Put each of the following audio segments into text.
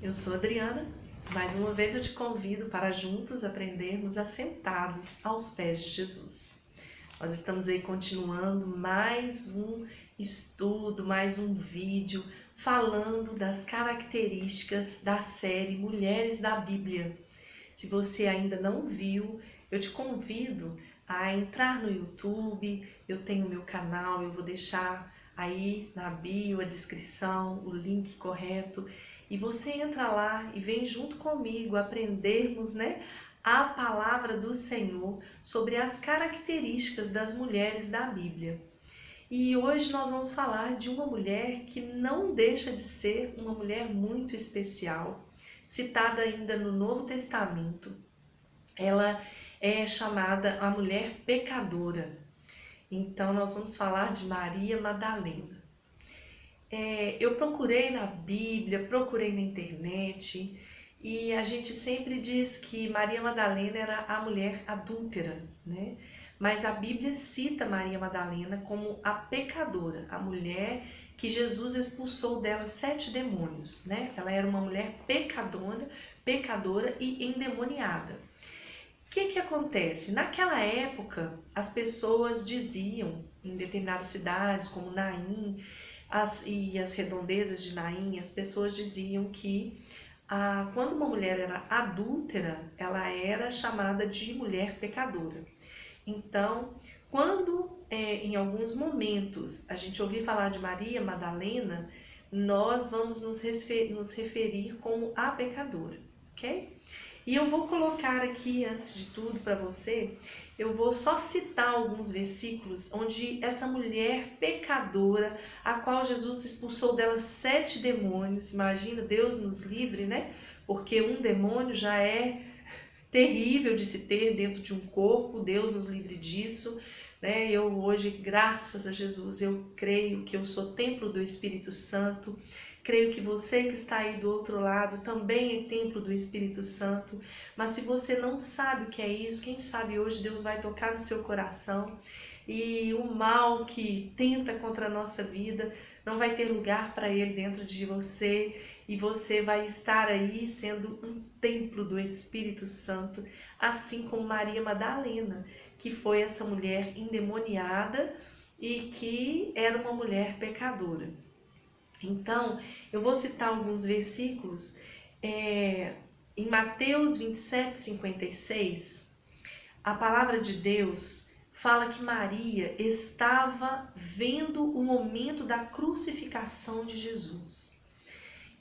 Eu sou Adriana. Mais uma vez eu te convido para juntos aprendermos assentados aos pés de Jesus. Nós estamos aí continuando mais um estudo, mais um vídeo falando das características da série Mulheres da Bíblia. Se você ainda não viu, eu te convido a entrar no YouTube. Eu tenho meu canal, eu vou deixar aí na bio a descrição, o link correto. E você entra lá e vem junto comigo aprendermos, a palavra do Senhor sobre as características das mulheres da Bíblia. E hoje nós vamos falar de uma mulher que não deixa de ser uma mulher muito especial, citada ainda no Novo Testamento. Ela é chamada a mulher pecadora. Então nós vamos falar de Maria Madalena. Eu procurei na Bíblia, procurei na internet e a gente sempre diz que Maria Madalena era a mulher adúltera, né? Mas a Bíblia cita Maria Madalena como a pecadora, a mulher que Jesus expulsou dela 7 demônios, né? Ela era uma mulher pecadora e endemoniada. O que acontece? Naquela época, as pessoas diziam, em determinadas cidades, como Naim, e as redondezas de Naim, as pessoas diziam que quando uma mulher era adúltera, ela era chamada de mulher pecadora. Então, quando em alguns momentos a gente ouvir falar de Maria Madalena, nós vamos nos referir como a pecadora, ok? E eu vou colocar aqui, antes de tudo, para você, eu vou só citar alguns versículos onde essa mulher pecadora, a qual Jesus expulsou dela 7 demônios, imagina, Deus nos livre, né? Porque um demônio já é terrível de se ter dentro de um corpo, Deus nos livre disso, né? Eu hoje, graças a Jesus, eu creio que eu sou templo do Espírito Santo. Creio que você que está aí do outro lado também é templo do Espírito Santo. Mas se você não sabe o que é isso, quem sabe hoje Deus vai tocar no seu coração e o mal que tenta contra a nossa vida não vai ter lugar para ele dentro de você e você vai estar aí sendo um templo do Espírito Santo, assim como Maria Madalena, que foi essa mulher endemoniada e que era uma mulher pecadora. Então, eu vou citar alguns versículos. Em Mateus 27, 56, a palavra de Deus fala que Maria estava vendo o momento da crucificação de Jesus.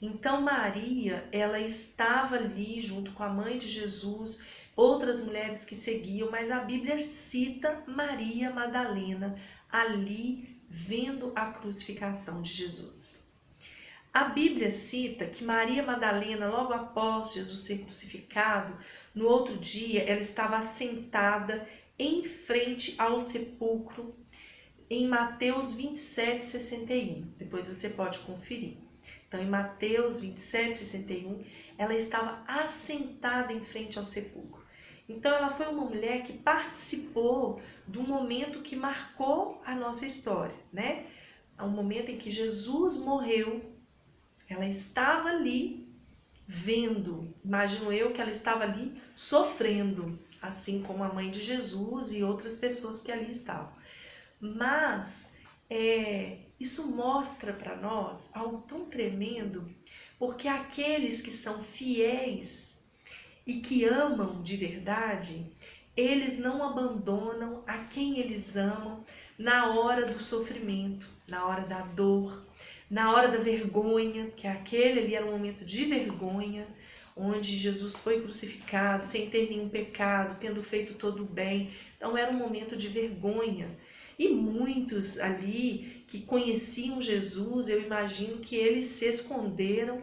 Então, Maria, ela estava ali junto com a mãe de Jesus, outras mulheres que seguiam, mas a Bíblia cita Maria Madalena ali vendo a crucificação de Jesus. A Bíblia cita que Maria Madalena, logo após Jesus ser crucificado, no outro dia ela estava assentada em frente ao sepulcro, em Mateus 27, 61. Depois você pode conferir. Então, em Mateus 27, 61, ela estava assentada em frente ao sepulcro. Então, ela foi uma mulher que participou do momento que marcou a nossa história, né? É um momento em que Jesus morreu. Ela estava ali vendo, imagino eu que ela estava ali sofrendo, assim como a mãe de Jesus e outras pessoas que ali estavam. Mas isso mostra para nós algo tão tremendo, porque aqueles que são fiéis e que amam de verdade, eles não abandonam a quem eles amam na hora do sofrimento, na hora da dor, na hora da vergonha, que aquele ali era um momento de vergonha, onde Jesus foi crucificado sem ter nenhum pecado, tendo feito todo o bem. Então era um momento de vergonha. E muitos ali que conheciam Jesus, eu imagino que eles se esconderam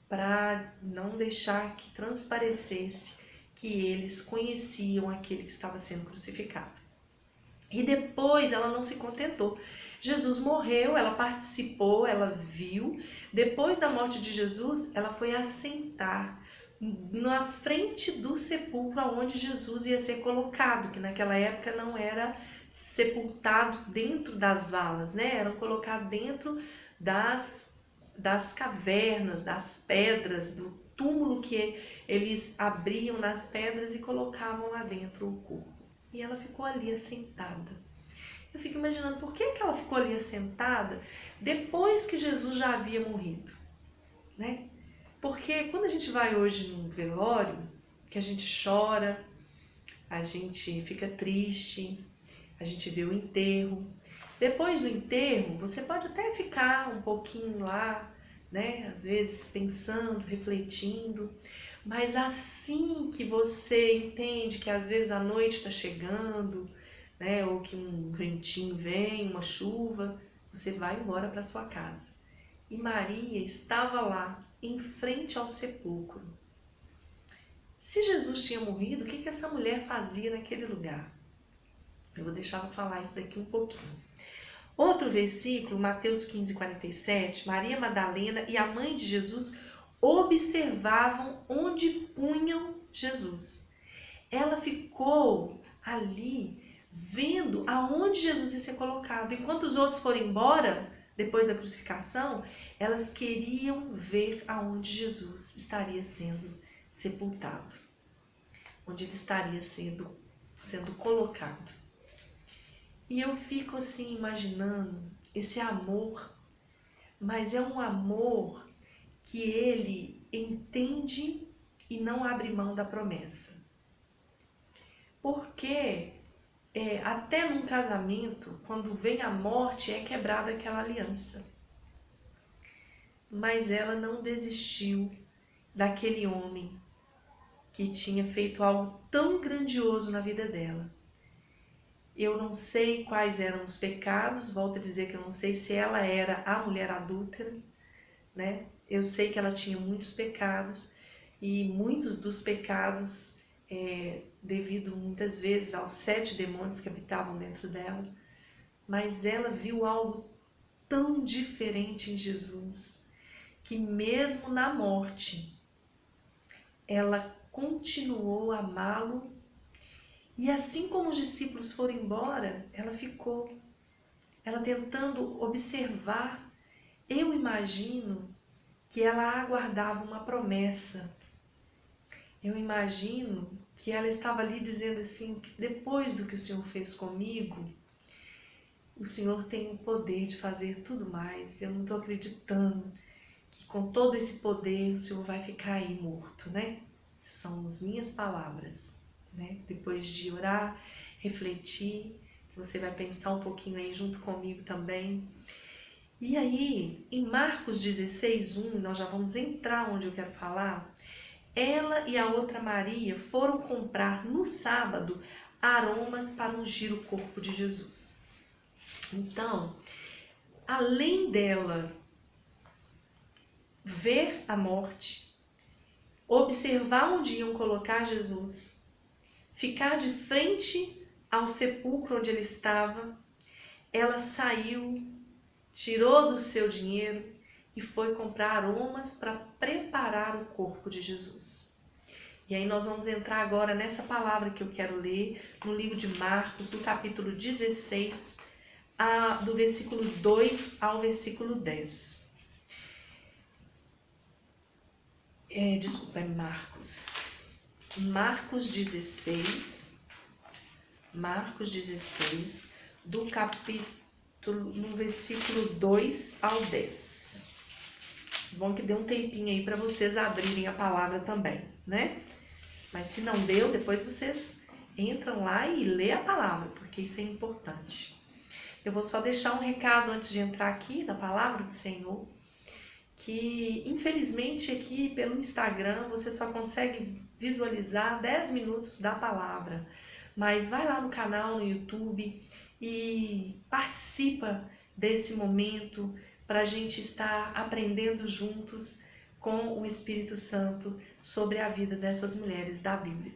para não deixar que transparecesse que eles conheciam aquele que estava sendo crucificado. E depois ela não se contentou. Jesus morreu, ela participou, ela viu. Depois da morte de Jesus, ela foi assentar na frente do sepulcro onde Jesus ia ser colocado, que naquela época não era sepultado dentro das valas, né? Eram colocados dentro das das cavernas, das pedras, do túmulo que eles abriam nas pedras e colocavam lá dentro o corpo. E ela ficou ali assentada. Eu fico imaginando por que ela ficou ali assentada depois que Jesus já havia morrido, né? Porque quando a gente vai hoje num velório, que a gente chora, a gente fica triste, a gente vê o enterro. Depois do enterro, você pode até ficar um pouquinho lá, né? Às vezes pensando, refletindo. Mas assim que você entende que às vezes a noite está chegando, né? Ou que um ventinho vem, uma chuva, você vai embora para sua casa. E Maria estava lá, em frente ao sepulcro. Se Jesus tinha morrido, o que essa mulher fazia naquele lugar? Eu vou deixar para falar isso daqui um pouquinho. Outro versículo, Mateus 15, 47, Maria Madalena e a mãe de Jesus observavam onde punham Jesus. Ela ficou ali vendo aonde Jesus ia ser colocado. Enquanto os outros foram embora, depois da crucificação, elas queriam ver aonde Jesus estaria sendo sepultado, onde ele estaria sendo colocado. E eu fico assim imaginando esse amor, mas é um amor que ele entende e não abre mão da promessa. Porque até num casamento, quando vem a morte, é quebrada aquela aliança. Mas ela não desistiu daquele homem que tinha feito algo tão grandioso na vida dela. Eu não sei quais eram os pecados, volto a dizer que eu não sei se ela era a mulher adúltera, né? Eu sei que ela tinha muitos pecados e muitos dos pecados devido muitas vezes aos 7 demônios que habitavam dentro dela, mas ela viu algo tão diferente em Jesus, que mesmo na morte, ela continuou a amá-lo, e assim como os discípulos foram embora, ela ficou, ela tentando observar. Eu imagino que ela aguardava uma promessa. Eu imagino que ela estava ali dizendo assim, que depois do que o Senhor fez comigo, o Senhor tem o poder de fazer tudo mais. Eu não estou acreditando que com todo esse poder o Senhor vai ficar aí morto, né? Essas são as minhas palavras, né? Depois de orar, refletir, você vai pensar um pouquinho aí junto comigo também. E aí, em Marcos 16, 1, nós já vamos entrar onde eu quero falar. Ela e a outra Maria foram comprar no sábado aromas para ungir o corpo de Jesus. Então, além dela ver a morte, observar onde iam colocar Jesus, ficar de frente ao sepulcro onde ele estava, ela saiu, tirou do seu dinheiro e foi comprar aromas para preparar o corpo de Jesus. E aí nós vamos entrar agora nessa palavra que eu quero ler no livro de Marcos, do capítulo 16, do versículo 2 ao versículo 10. Desculpa, é Marcos. Marcos 16, do capítulo, no versículo 2 ao 10. Bom que deu um tempinho aí para vocês abrirem a palavra também, né? Mas se não deu, depois vocês entram lá e lê a palavra, porque isso é importante. Eu vou só deixar um recado antes de entrar aqui na palavra do Senhor, que infelizmente aqui pelo Instagram você só consegue visualizar 10 minutos da palavra. Mas vai lá no canal, no YouTube e participa desse momento para a gente estar aprendendo juntos com o Espírito Santo sobre a vida dessas mulheres da Bíblia,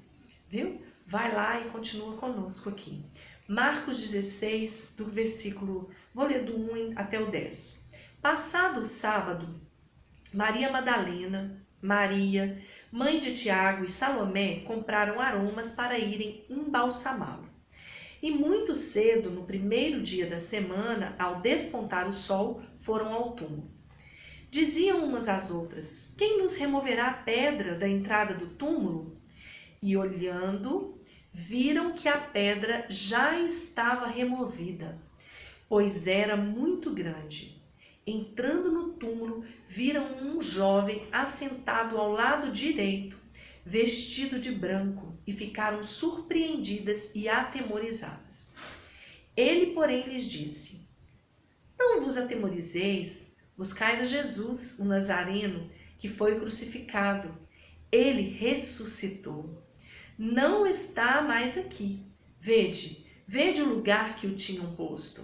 viu? Vai lá e continua conosco aqui. Marcos 16, do versículo, vou ler do 1 até o 10. Passado o sábado, Maria Madalena, Maria, mãe de Tiago e Salomé compraram aromas para irem embalsamá-lo. E muito cedo, no primeiro dia da semana, ao despontar o sol, foram ao túmulo. Diziam umas às outras: quem nos removerá a pedra da entrada do túmulo? E olhando, viram que a pedra já estava removida, pois era muito grande. Entrando no túmulo, viram um jovem assentado ao lado direito, vestido de branco, e ficaram surpreendidas e atemorizadas. Ele, porém, lhes disse: não vos atemorizeis, buscais a Jesus, o Nazareno, que foi crucificado. Ele ressuscitou. Não está mais aqui. Vede o lugar que o tinham posto.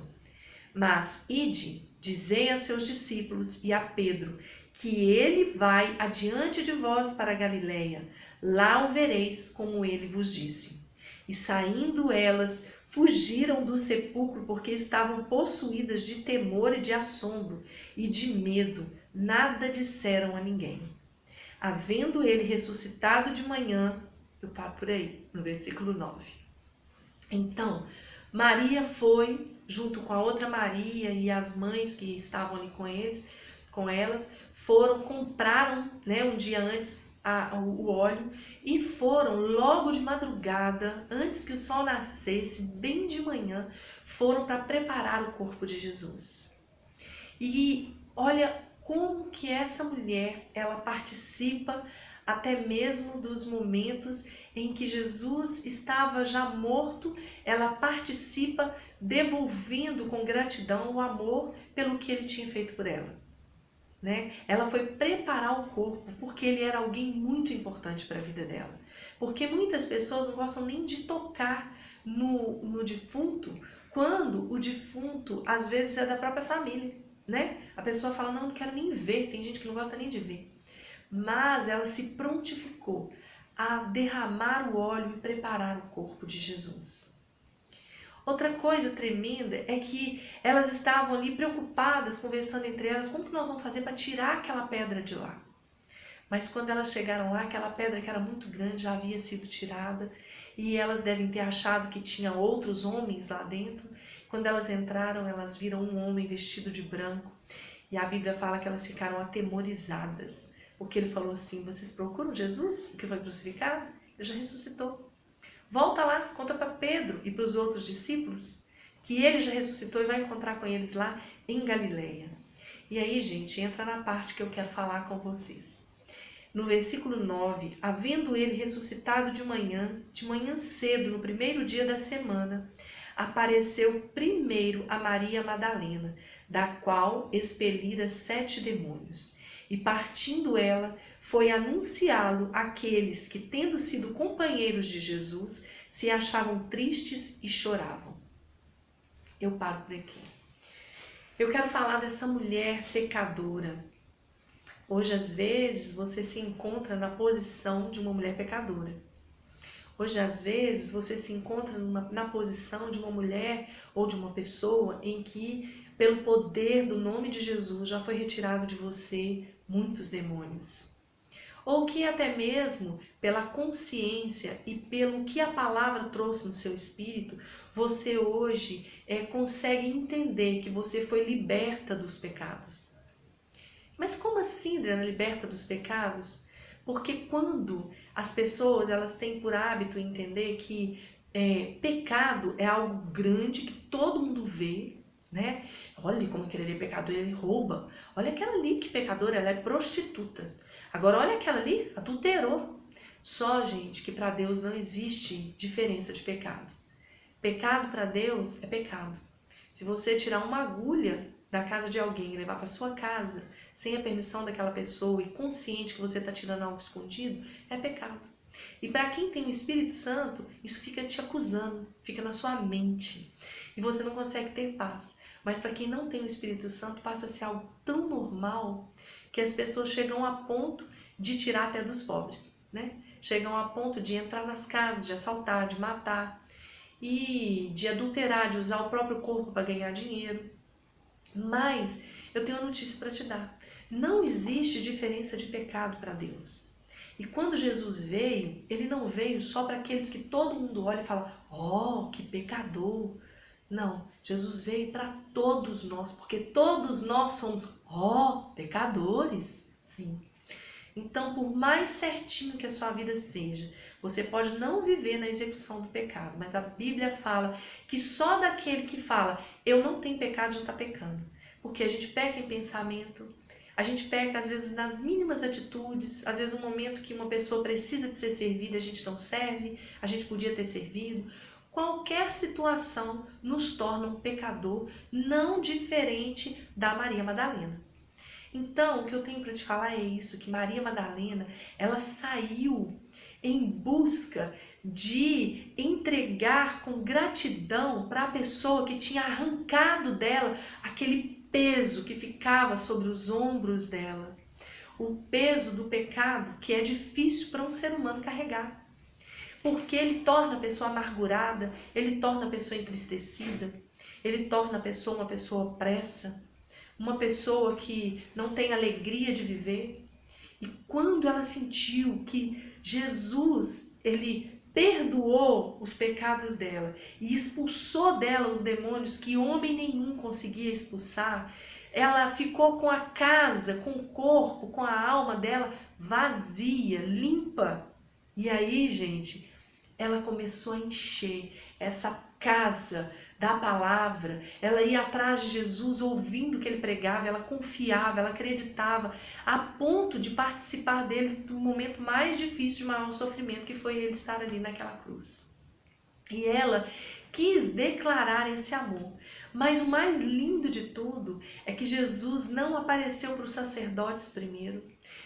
Mas ide, dizei a seus discípulos e a Pedro, que ele vai adiante de vós para a Galileia. Lá o vereis, como ele vos disse. E saindo elas, fugiram do sepulcro, porque estavam possuídas de temor e de assombro e de medo. Nada disseram a ninguém. Havendo ele ressuscitado de manhã, eu paro por aí, no versículo 9. Então, Maria foi, junto com a outra Maria e as mães que estavam ali com elas, compraram, um dia antes o óleo e foram logo de madrugada, antes que o sol nascesse, bem de manhã, foram para preparar o corpo de Jesus. E olha como que essa mulher, ela participa até mesmo dos momentos em que Jesus estava já morto, ela participa devolvendo com gratidão o amor pelo que ele tinha feito por ela. Ela foi preparar o corpo porque ele era alguém muito importante para a vida dela. Porque muitas pessoas não gostam nem de tocar no defunto, quando o defunto às vezes é da própria família. A pessoa fala, não quero nem ver, tem gente que não gosta nem de ver. Mas ela se prontificou a derramar o óleo e preparar o corpo de Jesus. Outra coisa tremenda é que elas estavam ali preocupadas, conversando entre elas, como que nós vamos fazer para tirar aquela pedra de lá? Mas quando elas chegaram lá, aquela pedra que era muito grande já havia sido tirada e elas devem ter achado que tinha outros homens lá dentro. Quando elas entraram, elas viram um homem vestido de branco e a Bíblia fala que elas ficaram atemorizadas, porque ele falou assim, vocês procuram Jesus, que foi crucificado? Ele já ressuscitou. Volta lá, conta para Pedro e para os outros discípulos que ele já ressuscitou e vai encontrar com eles lá em Galileia. E aí, gente, entra na parte que eu quero falar com vocês. No versículo 9, havendo ele ressuscitado de manhã cedo, no primeiro dia da semana, apareceu primeiro a Maria Madalena, da qual expelira 7 demônios. E partindo ela, foi anunciá-lo àqueles que, tendo sido companheiros de Jesus, se achavam tristes e choravam. Eu paro por aqui. Eu quero falar dessa mulher pecadora. Hoje, às vezes, você se encontra na posição de uma mulher pecadora. Hoje, às vezes, você se encontra na posição de uma mulher ou de uma pessoa em que, pelo poder do nome de Jesus, já foi retirado de você muitos demônios. Ou que até mesmo pela consciência e pelo que a palavra trouxe no seu espírito, você hoje consegue entender que você foi liberta dos pecados. Mas como assim, Adriana, liberta dos pecados? Porque quando as pessoas elas têm por hábito entender que pecado é algo grande que todo mundo vê, Olha como aquele ali é pecador, ele rouba. Olha aquela ali que pecadora, ela é prostituta. Agora olha aquela ali, adulterou. Só, gente, que para Deus não existe diferença de pecado. Pecado para Deus é pecado. Se você tirar uma agulha da casa de alguém e levar para sua casa, sem a permissão daquela pessoa e consciente que você está tirando algo escondido, é pecado. E para quem tem o Espírito Santo, isso fica te acusando, fica na sua mente. E você não consegue ter paz. Mas para quem não tem o Espírito Santo, passa a ser algo tão normal que as pessoas chegam a ponto de tirar até dos pobres, Chegam a ponto de entrar nas casas, de assaltar, de matar e de adulterar, de usar o próprio corpo para ganhar dinheiro. Mas eu tenho uma notícia para te dar. Não existe diferença de pecado para Deus. E quando Jesus veio, ele não veio só para aqueles que todo mundo olha e fala, oh, que pecador. Não, Jesus veio para todos nós, porque todos nós somos, pecadores, sim. Então, por mais certinho que a sua vida seja, você pode não viver na execução do pecado, mas a Bíblia fala que só daquele que fala, eu não tenho pecado, já está pecando. Porque a gente peca em pensamento, a gente peca às vezes nas mínimas atitudes, às vezes um momento que uma pessoa precisa de ser servida, a gente não serve, a gente podia ter servido. Qualquer situação nos torna um pecador, não diferente da Maria Madalena. Então, o que eu tenho para te falar é isso, que Maria Madalena, ela saiu em busca de entregar com gratidão para a pessoa que tinha arrancado dela aquele peso que ficava sobre os ombros dela. O peso do pecado que é difícil para um ser humano carregar. Porque ele torna a pessoa amargurada, ele torna a pessoa entristecida, ele torna a pessoa uma pessoa opressa, uma pessoa que não tem alegria de viver. E quando ela sentiu que Jesus, ele perdoou os pecados dela e expulsou dela os demônios que homem nenhum conseguia expulsar, ela ficou com a casa, com o corpo, com a alma dela vazia, limpa. E aí, gente, ela começou a encher essa casa da palavra, ela ia atrás de Jesus ouvindo o que ele pregava, ela confiava, ela acreditava, a ponto de participar dele do momento mais difícil, de maior sofrimento, que foi ele estar ali naquela cruz. E ela quis declarar esse amor. Mas o mais lindo de tudo é que Jesus não apareceu para os sacerdotes primeiro,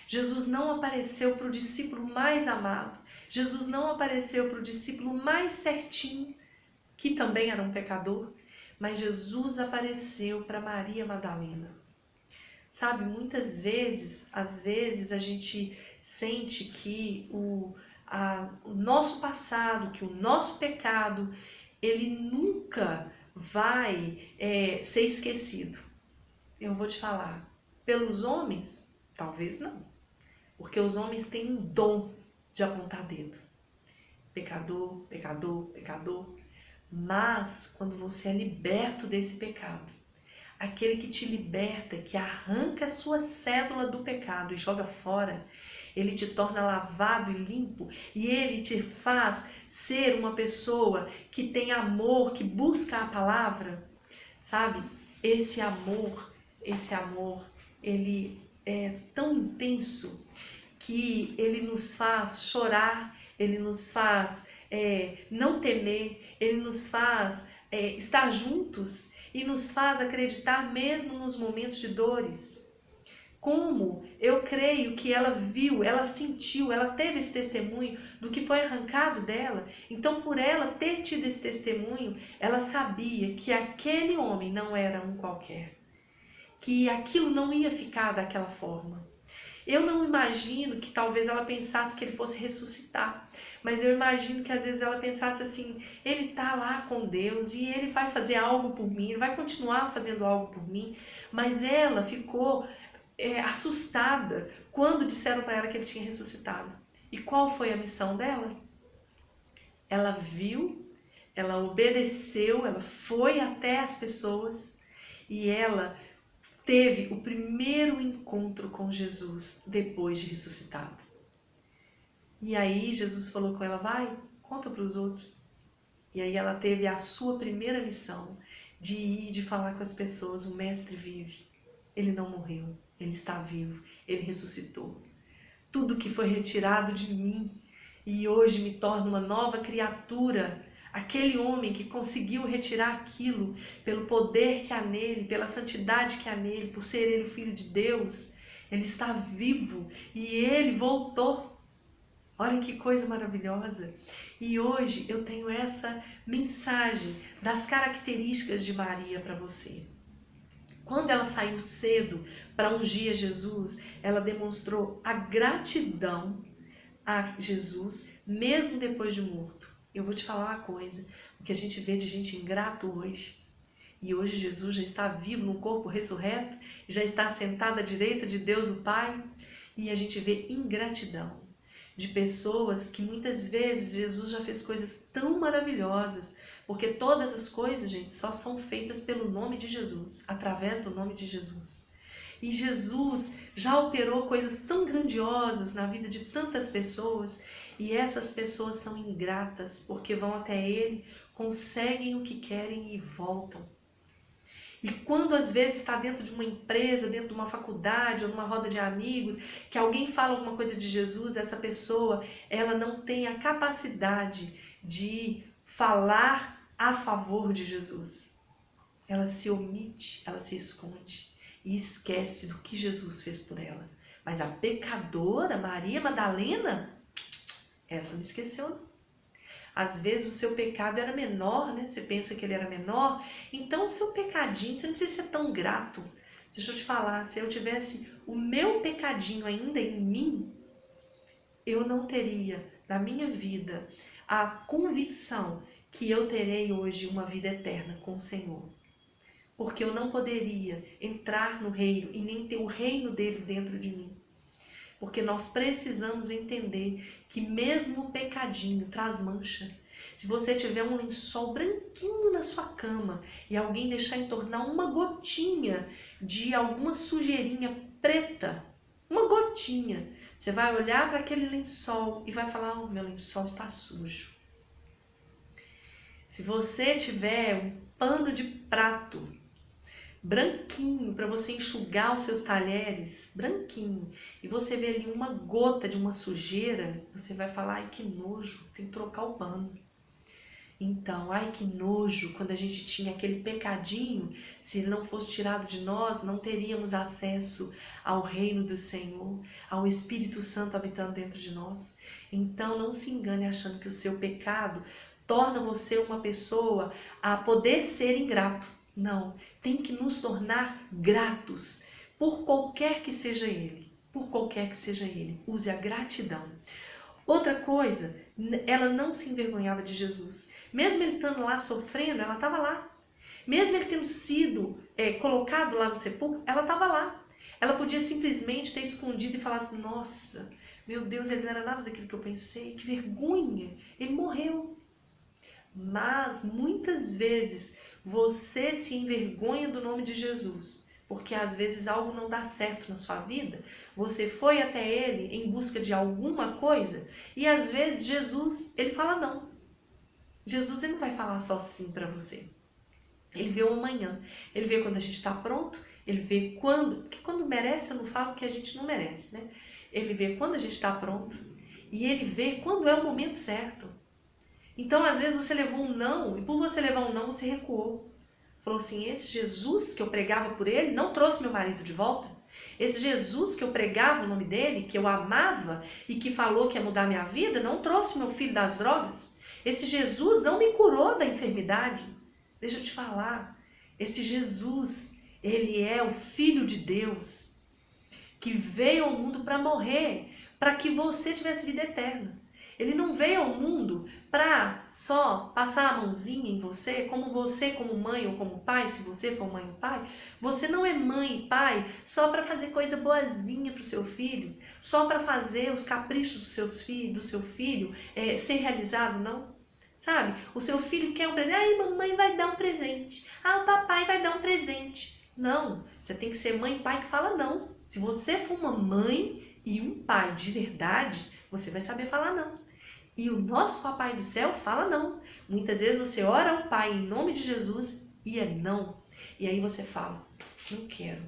Jesus não apareceu para o discípulo mais amado, Jesus não apareceu para o discípulo mais certinho, que também era um pecador, mas Jesus apareceu para Maria Madalena. Sabe, muitas vezes, às vezes a gente sente que o nosso passado, que o nosso pecado, ele nunca vai ser esquecido. Eu vou te falar, pelos homens, talvez não, porque os homens têm um dom de apontar dedo. Pecador, pecador, pecador. Mas quando você é liberto desse pecado, aquele que te liberta, que arranca a sua cédula do pecado e joga fora, ele te torna lavado e limpo e ele te faz ser uma pessoa que tem amor, que busca a palavra, sabe? Esse amor, ele é tão intenso que ele nos faz chorar, ele nos faz não temer, ele nos faz estar juntos e nos faz acreditar mesmo nos momentos de dores. Como eu creio que ela viu, ela sentiu, ela teve esse testemunho do que foi arrancado dela. Então, por ela ter tido esse testemunho, ela sabia que aquele homem não era um qualquer, que aquilo não ia ficar daquela forma. Eu não imagino que talvez ela pensasse que ele fosse ressuscitar, mas eu imagino que às vezes ela pensasse assim, ele está lá com Deus e ele vai fazer algo por mim, ele vai continuar fazendo algo por mim, mas ela ficou assustada quando disseram para ela que ele tinha ressuscitado. E qual foi a missão dela? Ela viu, ela obedeceu, ela foi até as pessoas e ela teve o primeiro encontro com Jesus depois de ressuscitado. E aí Jesus falou com ela, vai, conta para os outros. E aí ela teve a sua primeira missão de ir, de falar com as pessoas, o Mestre vive, ele não morreu, ele está vivo, ele ressuscitou. Tudo que foi retirado de mim e hoje me torna uma nova criatura. Aquele homem que conseguiu retirar aquilo pelo poder que há nele, pela santidade que há nele, por ser ele o Filho de Deus, ele está vivo e ele voltou. Olha que coisa maravilhosa. E hoje eu tenho essa mensagem das características de Maria para você. Quando ela saiu cedo para ungir Jesus, ela demonstrou a gratidão a Jesus, mesmo depois de morto. Eu vou te falar uma coisa, o que a gente vê de gente ingrato hoje, e hoje Jesus já está vivo no corpo ressurreto, já está sentado à direita de Deus o Pai, e a gente vê ingratidão de pessoas que muitas vezes Jesus já fez coisas tão maravilhosas Porque todas as coisas, gente, só são feitas pelo nome de Jesus, através do nome de Jesus. E Jesus já operou coisas tão grandiosas na vida de tantas pessoas, e essas pessoas são ingratas, porque vão até Ele, conseguem o que querem e voltam. E quando às vezes está dentro de uma empresa, dentro de uma faculdade ou numa roda de amigos, que alguém fala alguma coisa de Jesus, essa pessoa, ela não tem a capacidade de falar a favor de Jesus. Ela se omite, ela se esconde e esquece do que Jesus fez por ela. Mas a pecadora, Maria Madalena, essa não esqueceu não. Às vezes o seu pecado era menor, né? Você pensa que ele era menor, então o seu pecadinho, você não precisa ser tão grato. Deixa eu te falar, se eu tivesse o meu pecadinho ainda em mim, eu não teria na minha vida a convicção que eu terei hoje uma vida eterna com o Senhor. Porque eu não poderia entrar no reino e nem ter o reino dele dentro de mim. Porque nós precisamos entender que mesmo o pecadinho traz mancha. Se você tiver um lençol branquinho na sua cama e alguém deixar entornar uma gotinha de alguma sujeirinha preta, uma gotinha, você vai olhar para aquele lençol e vai falar, oh, meu lençol está sujo. Se você tiver um pano de prato branquinho para você enxugar os seus talheres, branquinho, e você vê ali uma gota de uma sujeira, você vai falar, ai que nojo, tem que trocar o pano. Então, ai que nojo, quando a gente tinha aquele pecadinho, se ele não fosse tirado de nós, não teríamos acesso ao reino do Senhor, ao Espírito Santo habitando dentro de nós. Então, não se engane achando que o seu pecado torna você uma pessoa a poder ser ingrato. Não, tem que nos tornar gratos por qualquer que seja ele, por qualquer que seja ele. Use a gratidão. Outra coisa, ela não se envergonhava de Jesus. Mesmo ele estando lá sofrendo, ela estava lá. Mesmo ele tendo sido colocado lá no sepulcro, ela estava lá. Ela podia simplesmente ter escondido e falar assim, nossa, meu Deus, ele não era nada daquilo que eu pensei, que vergonha, ele morreu. Mas muitas vezes você se envergonha do nome de Jesus, porque às vezes algo não dá certo na sua vida, você foi até ele em busca de alguma coisa e às vezes Jesus, ele fala não. Jesus ele não vai falar só sim para você. Ele vê o amanhã, ele vê quando a gente está pronto, ele vê quando, porque quando merece eu não falo que a gente não merece, né? Ele vê quando a gente está pronto e ele vê quando é o momento certo. Então, às vezes, você levou um não, e por você levar um não, você recuou. Falou assim, esse Jesus que eu pregava por ele não trouxe meu marido de volta. Esse Jesus que eu pregava o nome dele, que eu amava e que falou que ia mudar minha vida, não trouxe meu filho das drogas. Esse Jesus não me curou da enfermidade. Deixa eu te falar, esse Jesus, ele é o Filho de Deus, que veio ao mundo para morrer, para que você tivesse vida eterna. Ele não veio ao mundo para só passar a mãozinha em você, como mãe ou como pai, se você for mãe ou pai. Você não é mãe e pai só para fazer coisa boazinha para o seu filho, só para fazer os caprichos do seu filho ser realizado, não. Sabe? O seu filho quer um presente, ai, mamãe vai dar um presente, ah, o papai vai dar um presente. Não, você tem que ser mãe e pai que fala não. Se você for uma mãe e um pai de verdade, você vai saber falar não. E o nosso Papai do Céu fala não. Muitas vezes você ora ao Pai em nome de Jesus e é não. E aí você fala, não quero.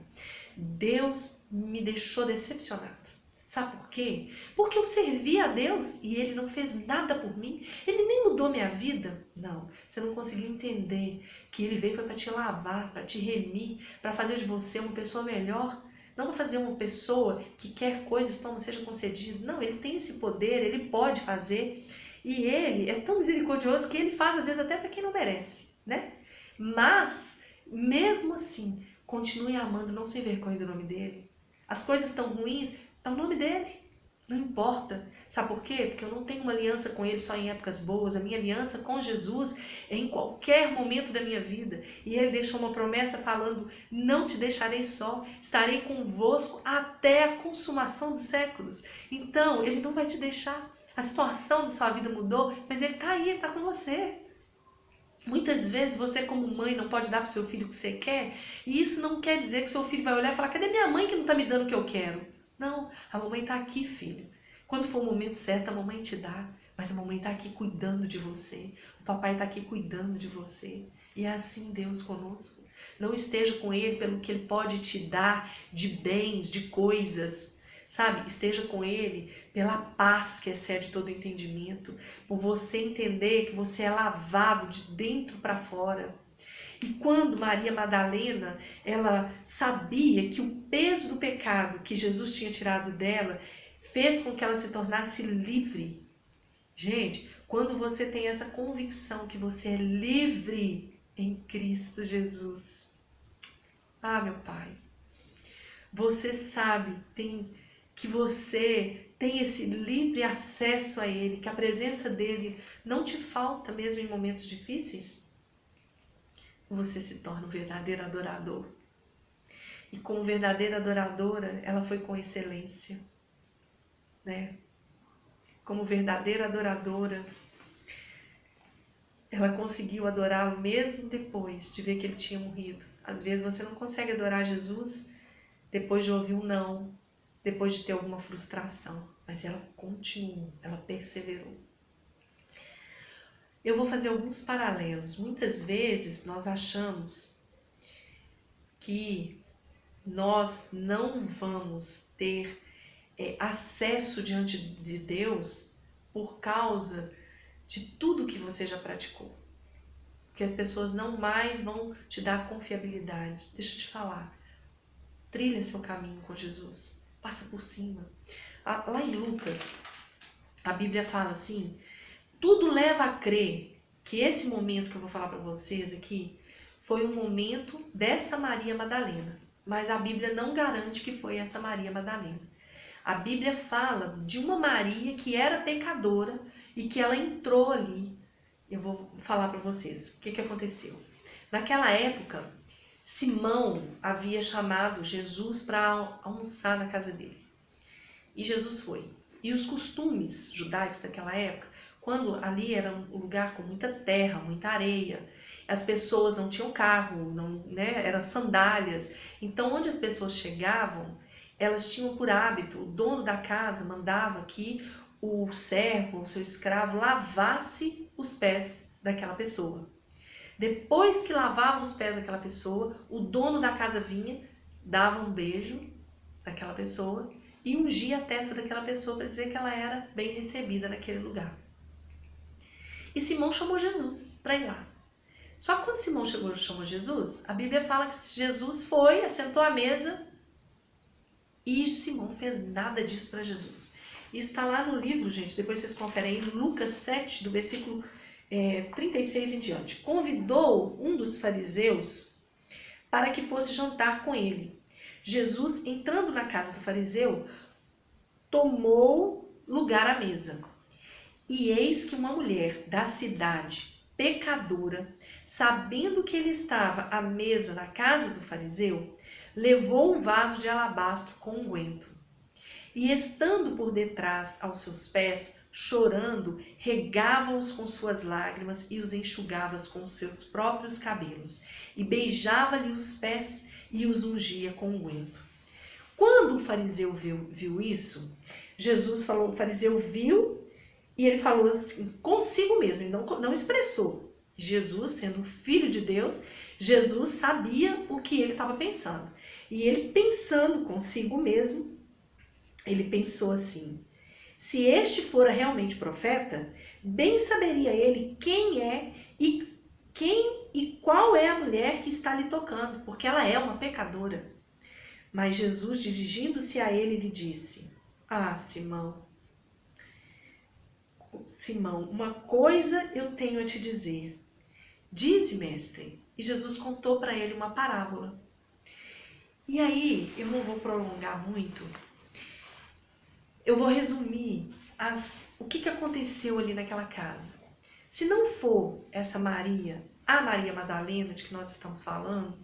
Deus me deixou decepcionada. Sabe por quê? Porque eu servi a Deus e Ele não fez nada por mim. Ele nem mudou minha vida. Não, você não conseguiu entender que Ele veio para te lavar, para te remir, para fazer de você uma pessoa melhor. Não para fazer uma pessoa que quer coisas que não seja concedido. Não, ele tem esse poder, ele pode fazer. E ele é tão misericordioso que ele faz às vezes até para quem não merece, né? Mas, mesmo assim, continue amando, não se envergonhe do nome dele. As coisas estão ruins, é o nome dele. Não importa. Sabe por quê? Porque eu não tenho uma aliança com ele só em épocas boas. A minha aliança com Jesus é em qualquer momento da minha vida. E ele deixou uma promessa falando, não te deixarei só, estarei convosco até a consumação dos séculos. Então, ele não vai te deixar. A situação da sua vida mudou, mas ele está aí, ele está com você. Muitas vezes você como mãe não pode dar para o seu filho o que você quer, e isso não quer dizer que seu filho vai olhar e falar, cadê minha mãe que não está me dando o que eu quero? Não, a mamãe está aqui, filho. Quando for o momento certo, a mamãe te dá, mas a mamãe está aqui cuidando de você, o papai está aqui cuidando de você. E é assim Deus conosco. Não esteja com Ele pelo que Ele pode te dar de bens, de coisas, sabe? Esteja com Ele pela paz que excede todo entendimento, por você entender que você é lavado de dentro para fora. E quando Maria Madalena, ela sabia que o peso do pecado que Jesus tinha tirado dela fez com que ela se tornasse livre. Gente, quando você tem essa convicção que você é livre em Cristo Jesus. Ah, meu Pai, você sabe que você tem esse livre acesso a Ele, que a presença dEle não te falta mesmo em momentos difíceis? Você se torna um verdadeiro adorador. E como verdadeira adoradora, ela foi com excelência, né? Como verdadeira adoradora, ela conseguiu adorá-lo mesmo depois de ver que ele tinha morrido. Às vezes você não consegue adorar Jesus depois de ouvir um não, depois de ter alguma frustração, mas ela continuou, ela perseverou. Eu vou fazer alguns paralelos. Muitas vezes nós achamos que nós não vamos ter acesso diante de Deus por causa de tudo que você já praticou. Porque as pessoas não mais vão te dar confiabilidade. Deixa eu te falar. Trilha seu caminho com Jesus. Passa por cima. Lá em Lucas, a Bíblia fala assim, tudo leva a crer que esse momento que eu vou falar para vocês aqui foi um momento dessa Maria Madalena. Mas a Bíblia não garante que foi essa Maria Madalena. A Bíblia fala de uma Maria que era pecadora e que ela entrou ali. Eu vou falar para vocês o que aconteceu. Naquela época, Simão havia chamado Jesus para almoçar na casa dele. E Jesus foi. E os costumes judaicos daquela época, quando ali era um lugar com muita terra, muita areia, as pessoas não tinham carro, não, né, eram sandálias. Então, onde as pessoas chegavam, elas tinham por hábito, o dono da casa mandava que o servo, o seu escravo, lavasse os pés daquela pessoa. Depois que lavava os pés daquela pessoa, o dono da casa vinha, dava um beijo daquela pessoa e ungia a testa daquela pessoa para dizer que ela era bem recebida naquele lugar. E Simão chamou Jesus para ir lá. Só que quando Simão chamou Jesus, a Bíblia fala que Jesus foi, assentou à mesa e Simão fez nada disso para Jesus. Isso está lá no livro, gente, depois vocês conferem aí, Lucas 7, do versículo 36 em diante. Convidou um dos fariseus para que fosse jantar com ele. Jesus, entrando na casa do fariseu, tomou lugar à mesa. E eis que uma mulher da cidade, pecadora, sabendo que ele estava à mesa na casa do fariseu, levou um vaso de alabastro com unguento. E estando por detrás aos seus pés, chorando, regava-os com suas lágrimas e os enxugava com os seus próprios cabelos. E beijava-lhe os pés e os ungia com unguento. Quando o fariseu viu isso, Jesus falou, o fariseu viu e ele falou assim, consigo mesmo, ele não expressou. Jesus, sendo filho de Deus, Jesus sabia o que ele estava pensando. E ele pensando consigo mesmo, ele pensou assim, se este fora realmente profeta, bem saberia ele quem é e qual é a mulher que está lhe tocando, porque ela é uma pecadora. Mas Jesus, dirigindo-se a ele, lhe disse, Simão, uma coisa eu tenho a te dizer. Dize, mestre. E Jesus contou para ele uma parábola. E aí, eu não vou prolongar muito, eu vou resumir o que aconteceu ali naquela casa. Se não for essa Maria, a Maria Madalena de que nós estamos falando,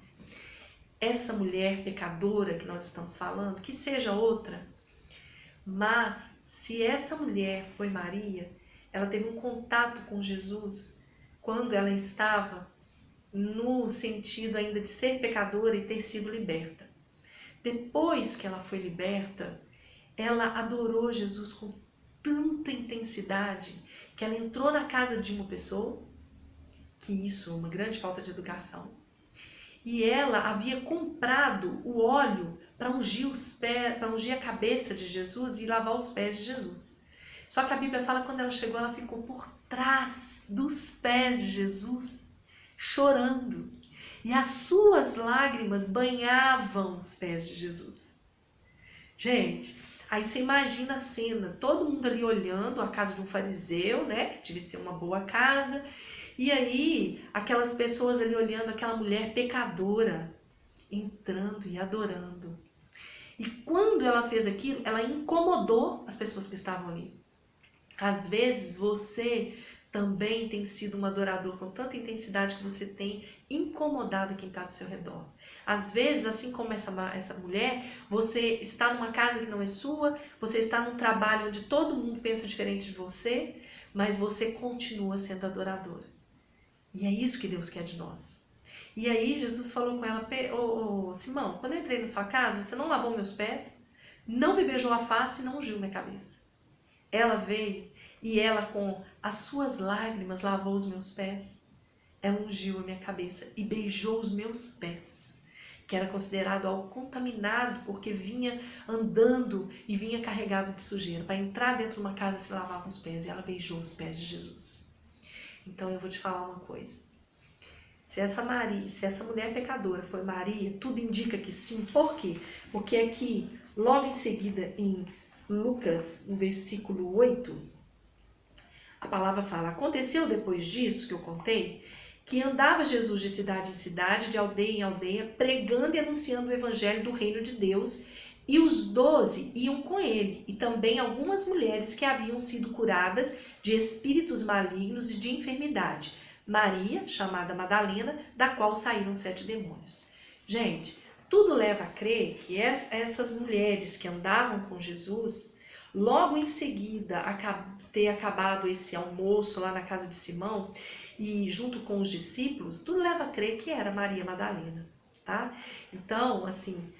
essa mulher pecadora que nós estamos falando, que seja outra, mas se essa mulher foi Maria, ela teve um contato com Jesus quando ela estava no sentido ainda de ser pecadora e ter sido liberta. Depois que ela foi liberta, ela adorou Jesus com tanta intensidade que ela entrou na casa de uma pessoa, que isso é uma grande falta de educação, e ela havia comprado o óleo para ungir os pés, para ungir a cabeça de Jesus e lavar os pés de Jesus. Só que a Bíblia fala que quando ela chegou, ela ficou por trás dos pés de Jesus, chorando. E as suas lágrimas banhavam os pés de Jesus. Gente, aí você imagina a cena, todo mundo ali olhando a casa de um fariseu, né? Que devia ser uma boa casa. E aí, aquelas pessoas ali olhando aquela mulher pecadora, entrando e adorando. E quando ela fez aquilo, ela incomodou as pessoas que estavam ali. Às vezes você também tem sido um adorador com tanta intensidade que você tem incomodado quem está ao seu redor. Às vezes, assim como essa mulher, você está numa casa que não é sua, você está num trabalho onde todo mundo pensa diferente de você, mas você continua sendo adoradora. E é isso que Deus quer de nós. E aí Jesus falou com ela, Simão, quando eu entrei na sua casa, você não lavou meus pés, não me beijou a face e não ungiu minha cabeça. Ela veio e ela com as suas lágrimas lavou os meus pés. Ela ungiu a minha cabeça e beijou os meus pés, que era considerado algo contaminado porque vinha andando e vinha carregado de sujeira. Para entrar dentro de uma casa se lavava os pés e ela beijou os pés de Jesus. Então eu vou te falar uma coisa. Se essa mulher pecadora foi Maria, tudo indica que sim. Por quê? Porque aqui, logo em seguida, em Lucas, no versículo 8, a palavra fala: aconteceu depois disso que eu contei, que andava Jesus de cidade em cidade, de aldeia em aldeia, pregando e anunciando o evangelho do reino de Deus, e os 12 iam com ele, e também algumas mulheres que haviam sido curadas de espíritos malignos e de enfermidade. Maria, chamada Madalena, da qual saíram 7 demônios. Gente, tudo leva a crer que essas mulheres que andavam com Jesus, logo em seguida ter acabado esse almoço lá na casa de Simão, e junto com os discípulos, tudo leva a crer que era Maria Madalena, tá? Então, assim,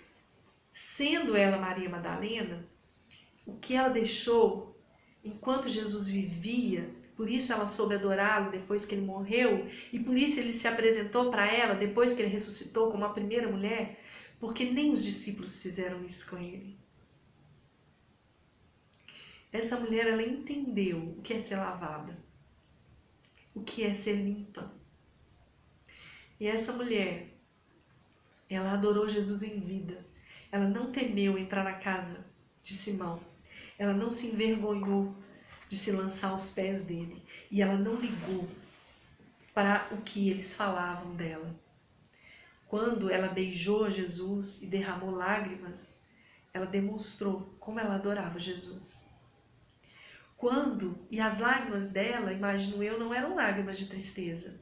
sendo ela Maria Madalena, o que ela deixou enquanto Jesus vivia, por isso ela soube adorá-lo depois que ele morreu, e por isso ele se apresentou para ela depois que ele ressuscitou como a primeira mulher, porque nem os discípulos fizeram isso com ele. Essa mulher, ela entendeu o que é ser lavada, o que é ser limpa. E essa mulher, ela adorou Jesus em vida. Ela não temeu entrar na casa de Simão. Ela não se envergonhou de se lançar aos pés dele. E ela não ligou para o que eles falavam dela. Quando ela beijou Jesus e derramou lágrimas, ela demonstrou como ela adorava Jesus. E as lágrimas dela, imagino eu, não eram lágrimas de tristeza.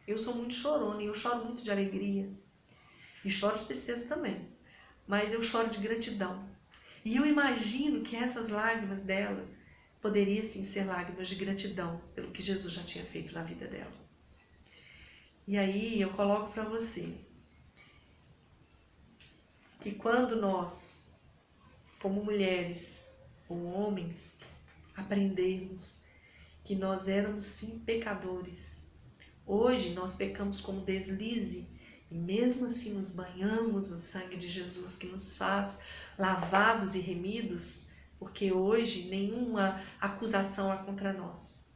Eu sou muito chorona e eu choro muito de alegria. E choro de tristeza também. Mas eu choro de gratidão. E eu imagino que essas lágrimas dela poderiam sim ser lágrimas de gratidão pelo que Jesus já tinha feito na vida dela. E aí eu coloco para você que quando nós, como mulheres ou homens, aprendermos que nós éramos sim pecadores, hoje nós pecamos como deslize e mesmo assim nos banhamos no sangue de Jesus que nos faz lavados e remidos, porque hoje nenhuma acusação há contra nós.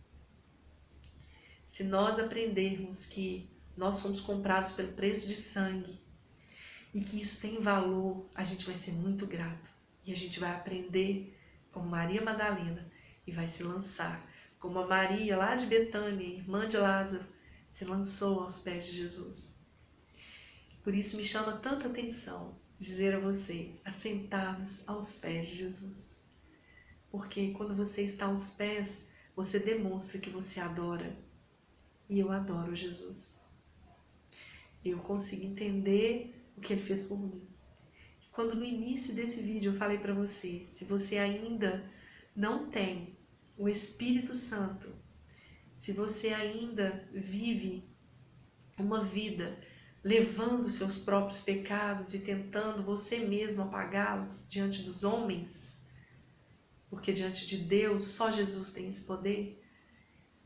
Se nós aprendermos que nós somos comprados pelo preço de sangue e que isso tem valor, a gente vai ser muito grato e a gente vai aprender como Maria Madalena e vai se lançar como a Maria lá de Betânia, irmã de Lázaro, se lançou aos pés de Jesus. Por isso me chama tanta atenção dizer a você, assentar-nos aos pés de Jesus. Porque quando você está aos pés, você demonstra que você adora. E eu adoro Jesus. Eu consigo entender o que ele fez por mim. Quando no início desse vídeo eu falei para você, se você ainda não tem o Espírito Santo, Se você ainda vive uma vida levando seus próprios pecados e tentando você mesmo apagá-los diante dos homens, porque diante de Deus só Jesus tem esse poder,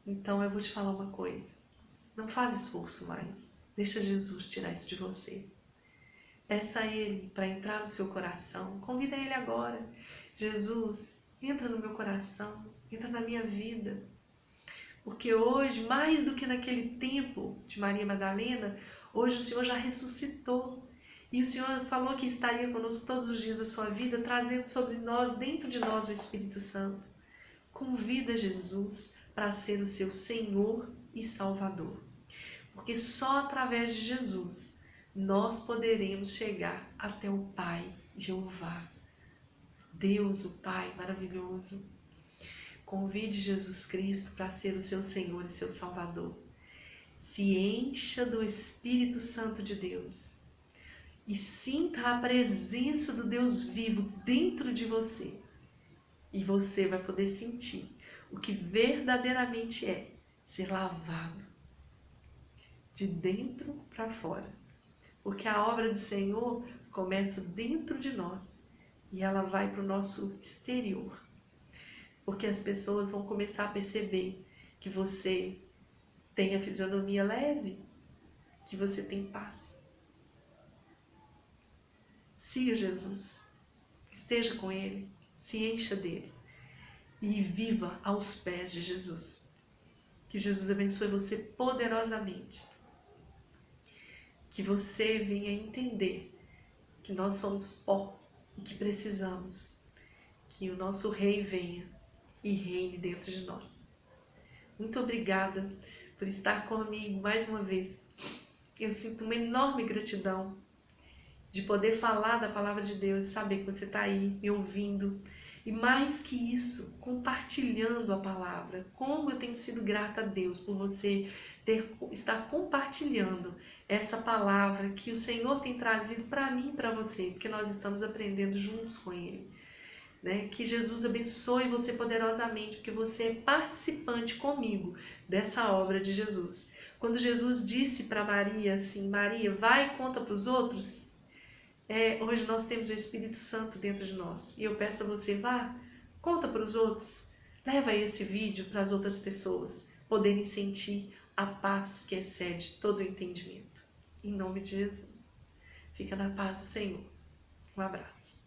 então eu vou te falar uma coisa, não faz esforço mais, deixa Jesus tirar isso de você. Peça a Ele para entrar no seu coração, convida Ele agora. Jesus, entra no meu coração, entra na minha vida. Porque hoje, mais do que naquele tempo de Maria Madalena, hoje o Senhor já ressuscitou. E o Senhor falou que estaria conosco todos os dias da sua vida, trazendo sobre nós, dentro de nós, o Espírito Santo. Convida Jesus para ser o seu Senhor e Salvador. Porque só através de Jesus nós poderemos chegar até o Pai, Jeová, Deus, o Pai maravilhoso. Convide Jesus Cristo para ser o seu Senhor e seu Salvador. Se encha do Espírito Santo de Deus e sinta a presença do Deus vivo dentro de você. E você vai poder sentir o que verdadeiramente é ser lavado de dentro para fora. Porque a obra do Senhor começa dentro de nós e ela vai para o nosso exterior. Porque as pessoas vão começar a perceber que você tem a fisionomia leve, que você tem paz. Siga Jesus, esteja com Ele, se encha dele e viva aos pés de Jesus. Que Jesus abençoe você poderosamente. Que você venha entender que nós somos pó e que precisamos que o nosso Rei venha e reine dentro de nós. Muito obrigada por estar comigo mais uma vez. Eu sinto uma enorme gratidão de poder falar da Palavra de Deus e saber que você está aí me ouvindo. E mais que isso, compartilhando a palavra. Como eu tenho sido grata a Deus por você estar compartilhando essa palavra que o Senhor tem trazido para mim e para você, porque nós estamos aprendendo juntos com Ele. Né? Que Jesus abençoe você poderosamente, porque você é participante comigo dessa obra de Jesus. Quando Jesus disse para Maria assim, Maria, vai e conta para os outros, hoje nós temos o Espírito Santo dentro de nós. E eu peço a você, vá, conta para os outros, leva esse vídeo para as outras pessoas poderem sentir a paz que excede todo o entendimento. Em nome de Jesus. Fica na paz do Senhor. Um abraço.